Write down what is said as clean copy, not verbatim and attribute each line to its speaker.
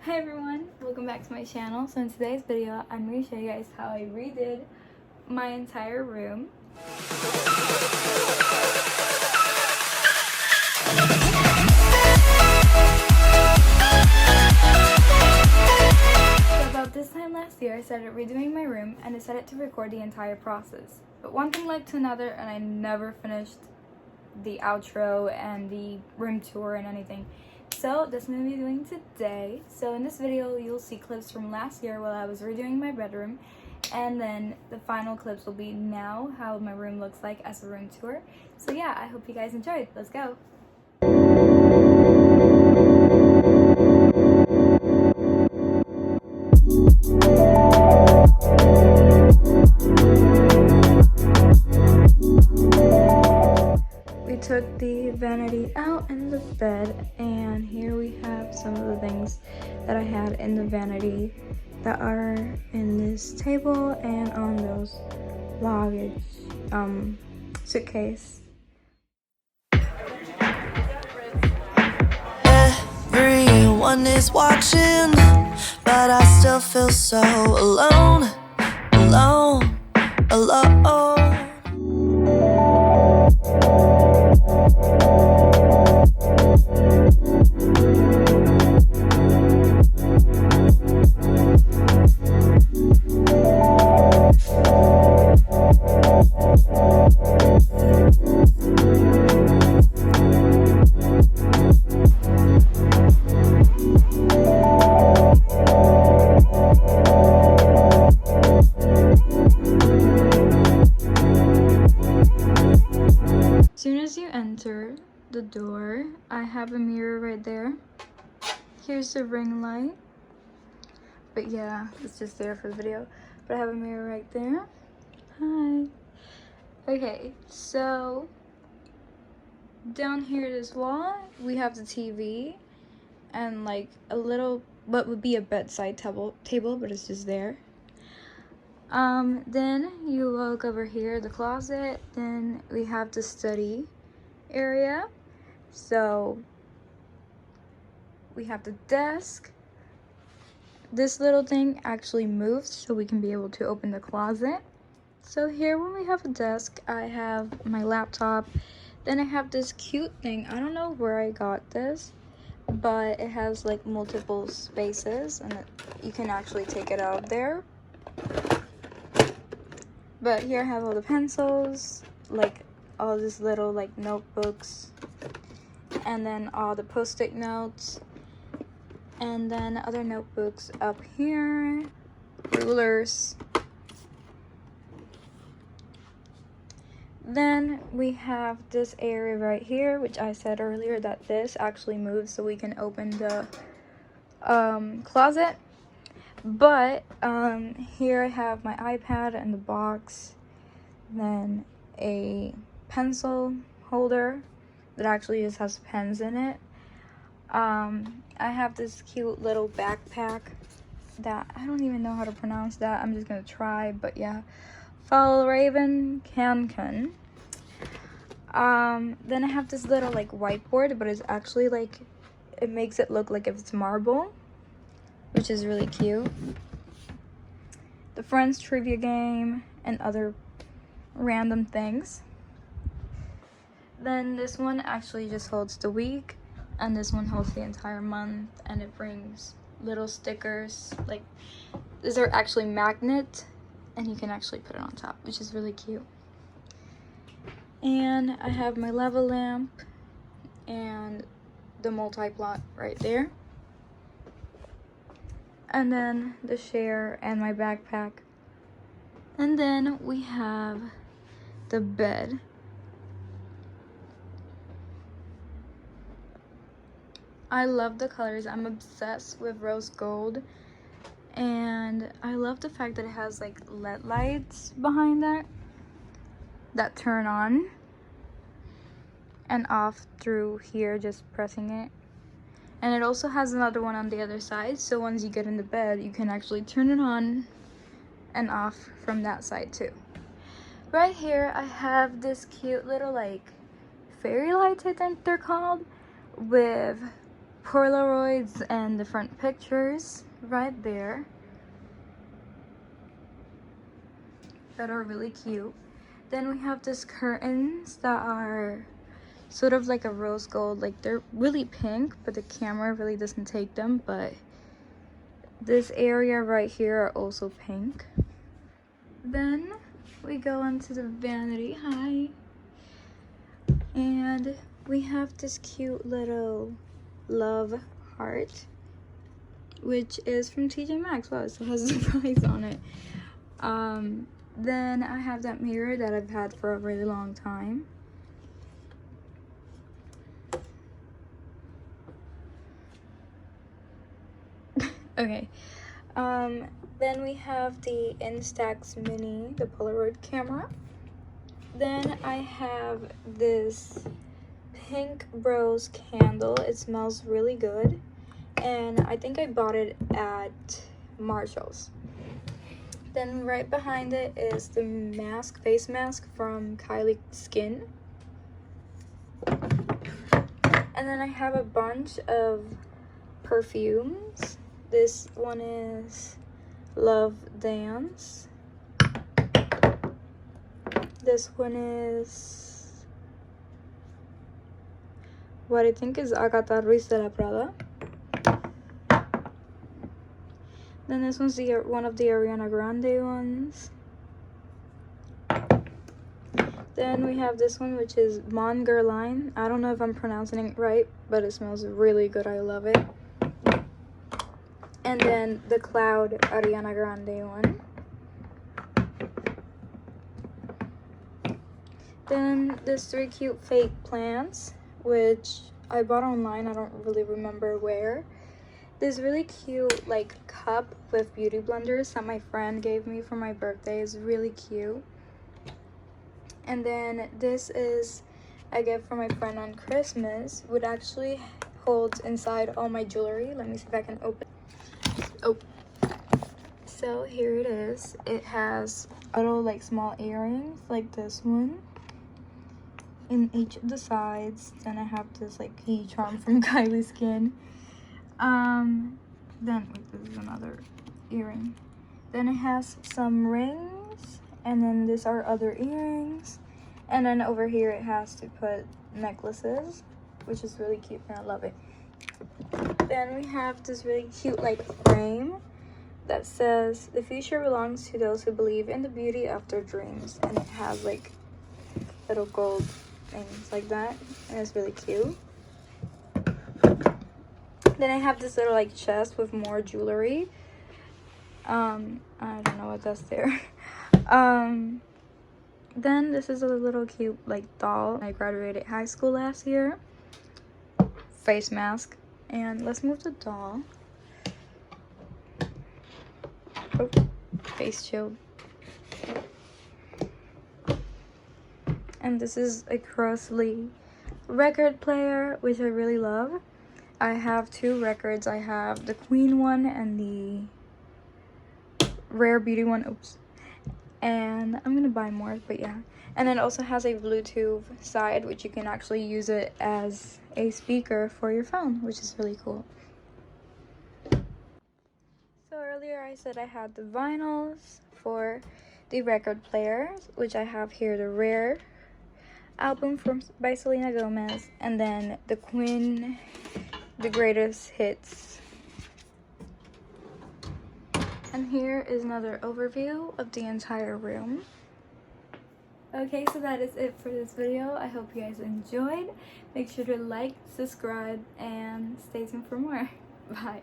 Speaker 1: Hi everyone, welcome back to my channel. So in today's video, I'm going to show you guys how I redid my entire room. So about this time last year, I started redoing my room and decided to record the entire process. But one thing led to another and I never finished the outro and the room tour and anything. So that's what I'm going to be doing today. So in this video, you'll see clips from last year while I was redoing my bedroom. And then the final clips will be now, how my room looks like as a room tour. So yeah, I hope you guys enjoyed. Let's go. We took the vanity out in the bed, and here we have some of the things that I had in the vanity that are in this table and on those luggage suitcase.
Speaker 2: Everyone is watching, but I still feel so alone, alone, alone.
Speaker 1: As soon as you enter the door, I have a mirror right there. Here's the ring light. But yeah, it's just there for the video. But I have a mirror right there. Hi. Okay, so down here this wall, we have the TV and like a little, what would be a bedside table, but it's just there. Then you look over here, the closet. Then we have the study area. So we have the desk. This little thing actually moves so we can be able to open the closet. So here when we have a desk, I have my laptop. Then I have this cute thing. I don't know where I got this, but it has like multiple spaces and you can actually take it out of there. But here I have all the pencils, like all these little like notebooks, and then all the post-it notes, and then other notebooks up here, rulers. Then we have this area right here, which I said earlier that this actually moves so we can open the closet. But here I have my iPad in the box, then a pencil holder that actually just has pens in it. I have this cute little backpack that I don't even know how to pronounce that. I'm just gonna try, but yeah, Fjällräven Kanken. Then I have this little like whiteboard, but it's actually like, it makes it look like if it's marble, which is really cute. The Friends trivia game and other random things. Then this one actually just holds the week, and this one holds the entire month, and it brings little stickers. Like, these are actually magnets, and you can actually put it on top, which is really cute. And I have my lava lamp and the multi-plot right there. And then the chair and my backpack. And then we have the bed. I love the colors. I'm obsessed with rose gold. And I love the fact that it has like LED lights behind that turn on and off through here, just pressing it. And it also has another one on the other side, so once you get in the bed, you can actually turn it on and off from that side too. Right here, I have this cute little like fairy lights, I think they're called, with Polaroids and different pictures right there that are really cute. Then we have these curtains that are sort of like a rose gold, like they're really pink, but the camera really doesn't take them. But this area right here are also pink. Then we go into the vanity. Hi. And we have this cute little love heart, which is from TJ Maxx. Wow, it still has a price on it. Then I have that mirror that I've had for a really long time. Okay. Then we have the Instax Mini, the Polaroid camera. Then I have this pink rose candle. It smells really good, and I think I bought it at Marshall's. Then right behind it is the mask, face mask from Kylie Skin. And then I have a bunch of perfumes. This one is Love Dance. This one is what I think is Agatha Ruiz de la Prada. Then this one's one of the Ariana Grande ones. Then we have this one, which is Mon Guerlain. I don't know if I'm pronouncing it right, but it smells really good. I love it. And then the Cloud Ariana Grande one. Then there's 3 cute fake plants, which I bought online. I don't really remember where. This really cute like cup with beauty blenders that my friend gave me for my birthday is really cute. And then this is a gift from my friend on Christmas, which actually holds inside all my jewelry. Let me see if I can open. Oh, so here it is. It has little like small earrings like this one in each of the sides. Then I have this like key charm from Kylie Skin. Then wait, this is another earring. Then it has some rings, and then these are other earrings, and then over here it has to put necklaces, which is really cute and I love it. Then we have this really cute like frame that says the future belongs to those who believe in the beauty of their dreams, and it has like little gold things like that, and it's really cute. Then I have this little like chest with more jewelry. I don't know what that's there. Then this is a little cute like doll. I graduated high school last year. Face mask. And let's move the doll. Oh, face shield. And this is a Crossley record player, which I really love. I have 2 records. I have the Queen one and the Rare Beauty one. Oops. And I'm gonna buy more, but yeah. And it also has a Bluetooth side, which you can actually use it as a speaker for your phone, which is really cool. So earlier I said I had the vinyls for the record players, which I have here the Rare album by Selena Gomez, and then the Queen, the greatest hits. And here is another overview of the entire room. Okay, so that is it for this video. I hope you guys enjoyed. Make sure to like, subscribe, and stay tuned for more. Bye.